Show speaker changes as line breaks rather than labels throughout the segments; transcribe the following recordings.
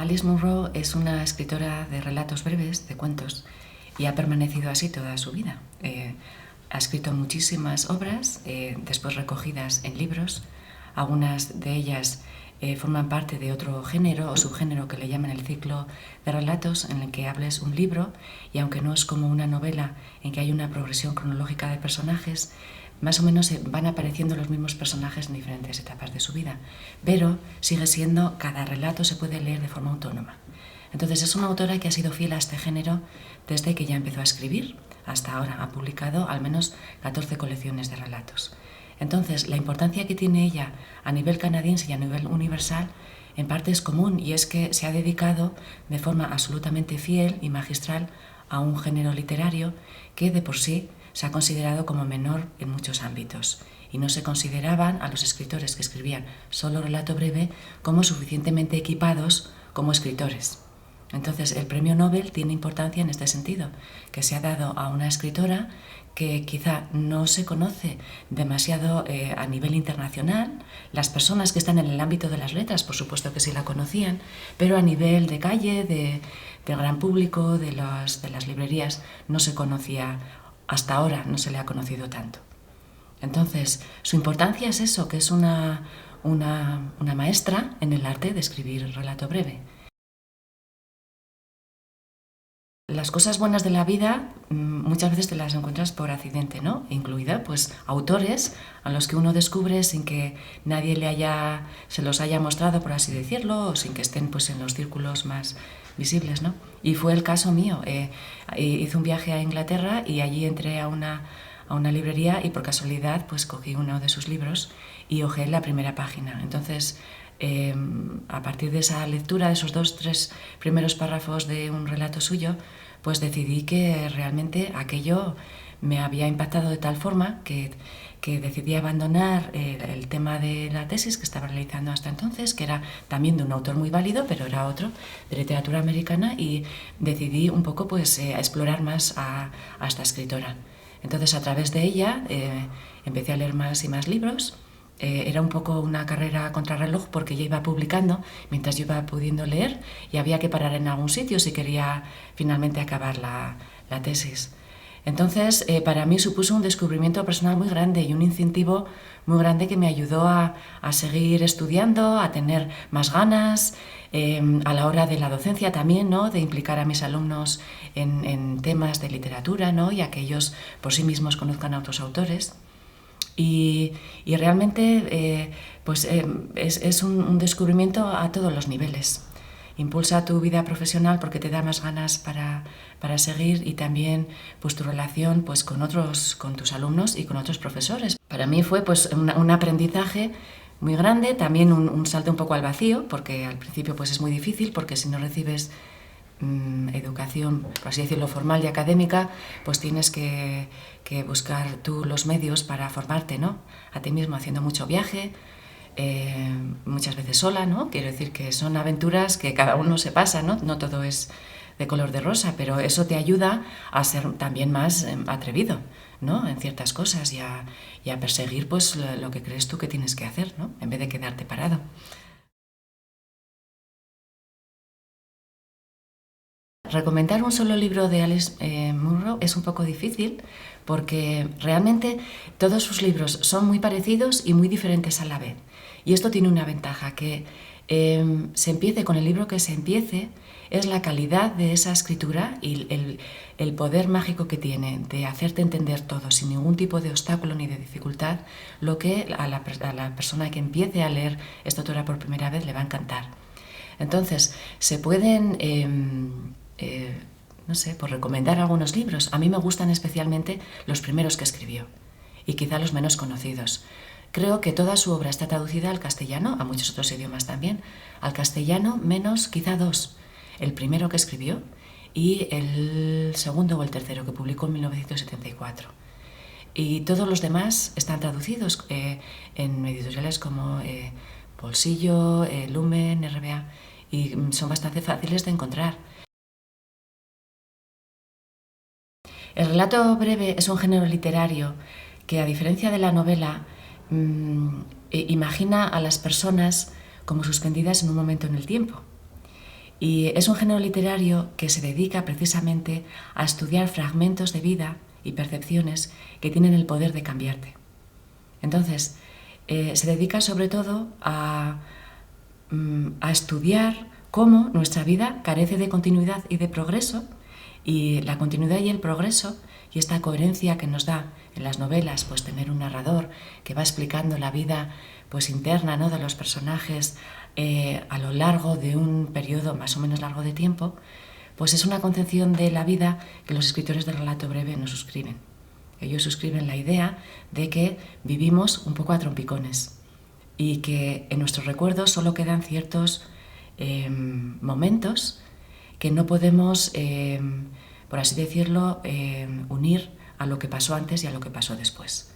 Alice Munro es una escritora de relatos breves, de cuentos, y ha permanecido así toda su vida. Ha escrito muchísimas obras, después recogidas en libros. Algunas de ellas forman parte de otro género o subgénero que le llaman el ciclo de relatos, en el que hables un libro y aunque no es como una novela en que hay una progresión cronológica de personajes, más o menos van apareciendo los mismos personajes en diferentes etapas de su vida, pero sigue siendo, cada relato se puede leer de forma autónoma. Entonces es una autora que ha sido fiel a este género desde que ya empezó a escribir hasta ahora. Ha publicado al menos 14 colecciones de relatos. Entonces, la importancia que tiene ella a nivel canadiense y a nivel universal en parte es común, y es que se ha dedicado de forma absolutamente fiel y magistral a un género literario que de por sí se ha considerado como menor en muchos ámbitos, y no se consideraban a los escritores que escribían solo relato breve como suficientemente equipados como escritores. Entonces, el premio Nobel tiene importancia en este sentido, que se ha dado a una escritora que quizá no se conoce demasiado a nivel internacional. Las personas que están en el ámbito de las letras, por supuesto que sí la conocían, pero a nivel de calle, del gran público, de las librerías, no se conocía, hasta ahora no se le ha conocido tanto. Entonces, su importancia es eso, que es una maestra en el arte de escribir relato breve. Las cosas buenas de la vida muchas veces te las encuentras por accidente, ¿no? Incluida, pues, autores a los que uno descubre sin que nadie se los haya mostrado, por así decirlo, o sin que estén, pues, en los círculos más visibles, ¿no? Y fue el caso mío. Hice un viaje a Inglaterra y allí entré a una librería y por casualidad, pues, cogí uno de sus libros y hojeé la primera página. Entonces, a partir de esa lectura, de esos 2-3 primeros párrafos de un relato suyo, pues decidí que realmente aquello me había impactado de tal forma que decidí abandonar el tema de la tesis que estaba realizando hasta entonces, que era también de un autor muy válido, pero era otro, de literatura americana, y decidí un poco, pues, explorar más a esta escritora. Entonces, a través de ella empecé a leer más y más libros. Era un poco una carrera contrarreloj porque ella iba publicando mientras yo iba pudiendo leer y había que parar en algún sitio si quería finalmente acabar la tesis. Entonces, para mí supuso un descubrimiento personal muy grande y un incentivo muy grande que me ayudó a seguir estudiando, a tener más ganas, a la hora de la docencia también, ¿no? De implicar a mis alumnos en temas de literatura, ¿no? Y a que ellos por sí mismos conozcan a otros autores. Y realmente es un descubrimiento a todos los niveles. Impulsa tu vida profesional porque te da más ganas para seguir, y también, pues, tu relación, pues, con tus alumnos y con otros profesores. Para mí fue, pues, un aprendizaje muy grande, también un salto un poco al vacío, porque al principio, pues, es muy difícil, porque si no recibes educación, por así decirlo, formal y académica, pues tienes que buscar tú los medios para formarte, ¿no? A ti mismo, haciendo mucho viaje, muchas veces sola, ¿no? Quiero decir que son aventuras que cada uno se pasa, ¿no? No todo es de color de rosa, pero eso te ayuda a ser también más atrevido, ¿no? En ciertas cosas, y a perseguir, pues, lo que crees tú que tienes que hacer, ¿no? En vez de quedarte parado. Recomendar un solo libro de Alice Munro es un poco difícil porque realmente todos sus libros son muy parecidos y muy diferentes a la vez. Y esto tiene una ventaja, que se empiece con el libro que se empiece, es la calidad de esa escritura y el poder mágico que tiene de hacerte entender todo sin ningún tipo de obstáculo ni de dificultad, lo que a la persona que empiece a leer esta autora por primera vez le va a encantar. Entonces, se pueden no sé, por recomendar algunos libros. A mí me gustan especialmente los primeros que escribió y quizá los menos conocidos. Creo que toda su obra está traducida al castellano, a muchos otros idiomas también. Al castellano menos quizá 2. El primero que escribió y el segundo o el tercero que publicó en 1974. Y todos los demás están traducidos en editoriales como Bolsillo, Lumen, RBA, y son bastante fáciles de encontrar. El relato breve es un género literario que, a diferencia de la novela, imagina a las personas como suspendidas en un momento en el tiempo. Y es un género literario que se dedica precisamente a estudiar fragmentos de vida y percepciones que tienen el poder de cambiarte. Entonces, se dedica sobre todo a estudiar cómo nuestra vida carece de continuidad y de progreso, y la continuidad y el progreso y esta coherencia que nos da en las novelas, pues tener un narrador que va explicando la vida pues interna, ¿no?, de los personajes a lo largo de un periodo más o menos largo de tiempo, pues es una concepción de la vida que los escritores del relato breve no suscriben. Ellos suscriben la idea de que vivimos un poco a trompicones y que en nuestros recuerdos solo quedan ciertos momentos que no podemos, por así decirlo, unir a lo que pasó antes y a lo que pasó después.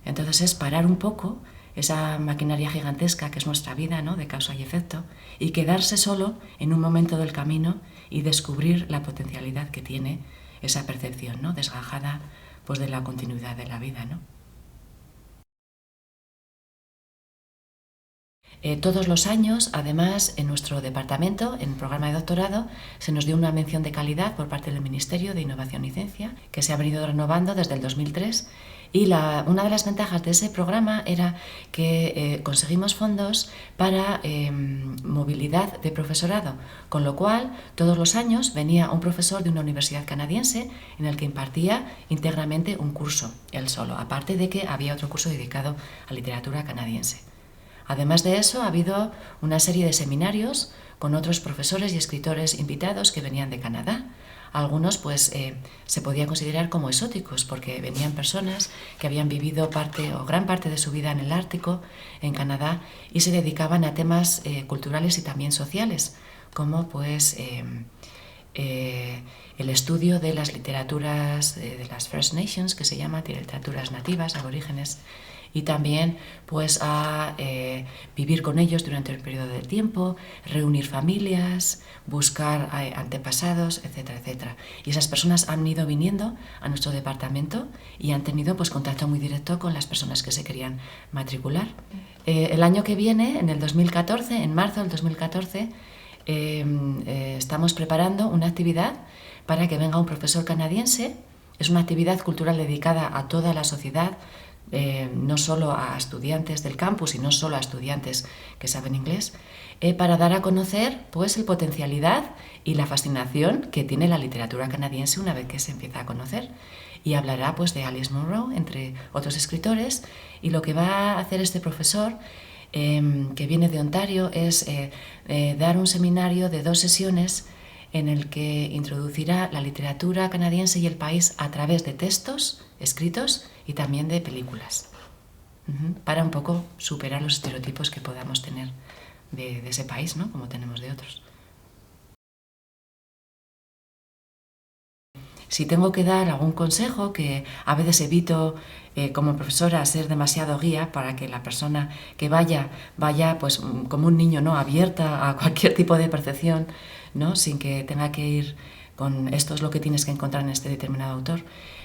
Entonces es parar un poco esa maquinaria gigantesca que es nuestra vida, ¿no?, de causa y efecto, y quedarse solo en un momento del camino y descubrir la potencialidad que tiene esa percepción, ¿no?, desgajada pues, de la continuidad de la vida, ¿no? Todos los años, además, en nuestro departamento, en el programa de doctorado, se nos dio una mención de calidad por parte del Ministerio de Innovación y Ciencia, que se ha venido renovando desde el 2003. Y una de las ventajas de ese programa era que conseguimos fondos para movilidad de profesorado, con lo cual todos los años venía un profesor de una universidad canadiense en el que impartía íntegramente un curso, él solo, aparte de que había otro curso dedicado a literatura canadiense. Además de eso, ha habido una serie de seminarios con otros profesores y escritores invitados que venían de Canadá. Algunos pues se podían considerar como exóticos porque venían personas que habían vivido parte o gran parte de su vida en el Ártico, en Canadá, y se dedicaban a temas culturales y también sociales, como pues el estudio de las literaturas de las First Nations, que se llaman literaturas nativas, aborígenes, y también pues a vivir con ellos durante el periodo de tiempo, reunir familias, buscar antepasados, etcétera, etcétera. Y esas personas han ido viniendo a nuestro departamento y han tenido pues contacto muy directo con las personas que se querían matricular. El año que viene, en el 2014, en marzo del 2014, estamos preparando una actividad para que venga un profesor canadiense. Es una actividad cultural dedicada a toda la sociedad, no solo a estudiantes del campus y no solo a estudiantes que saben inglés, para dar a conocer pues, la potencialidad y la fascinación que tiene la literatura canadiense una vez que se empieza a conocer. Y hablará pues, de Alice Munro, entre otros escritores, y lo que va a hacer este profesor, que viene de Ontario, es dar un seminario de 2 sesiones en el que introducirá la literatura canadiense y el país a través de textos escritos y también de películas, para un poco superar los estereotipos que podamos tener de ese país, ¿no?, como tenemos de otros. Si tengo que dar algún consejo, que a veces evito como profesora ser demasiado guía para que la persona que vaya pues como un niño, ¿no?, abierta a cualquier tipo de percepción, ¿no?, sin que tenga que ir con esto es lo que tienes que encontrar en este determinado autor.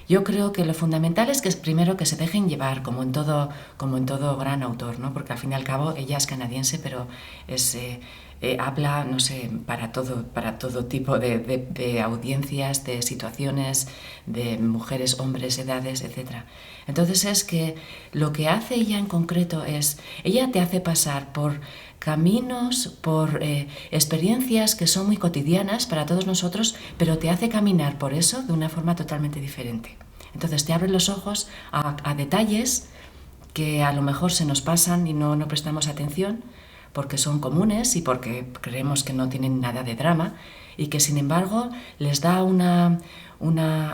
Yo creo que lo fundamental es que primero que se dejen llevar, como en todo gran autor, ¿no?, porque al fin y al cabo ella es canadiense, pero habla, no sé, para todo tipo de audiencias, de situaciones, de mujeres, hombres, edades, etc. Entonces es que lo que hace ella en concreto es, ella te hace pasar por caminos, por experiencias que son muy cotidianas para todos nosotros, pero te hace caminar por eso de una forma totalmente diferente. Entonces te abre los ojos a detalles que a lo mejor se nos pasan y no prestamos atención porque son comunes y porque creemos que no tienen nada de drama, y que sin embargo les da una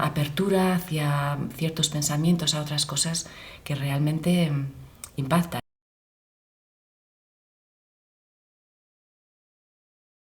apertura hacia ciertos pensamientos, a otras cosas que realmente impactan.